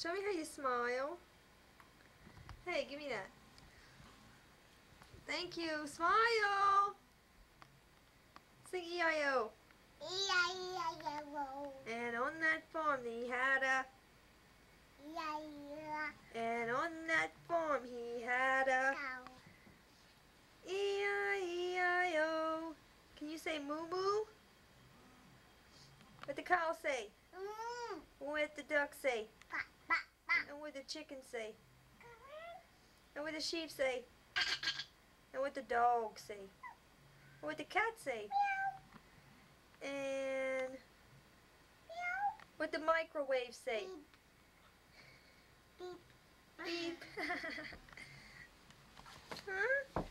Show me how you smile. Hey, give me that. Thank you. Smile. Sing E-I-O. E-I-E-I-O. And on that farm he had a. E-I-E-I-O. And on that farm he had a. Cow. E-I-E-I-O. Can you say moo moo? What the cow say? Mm. What the duck say? Ba, ba, ba. And what the chicken say? And what the sheep say? And what the dog say? And what the cat say? And what the microwave say? Beep. Beep. Beep. Huh?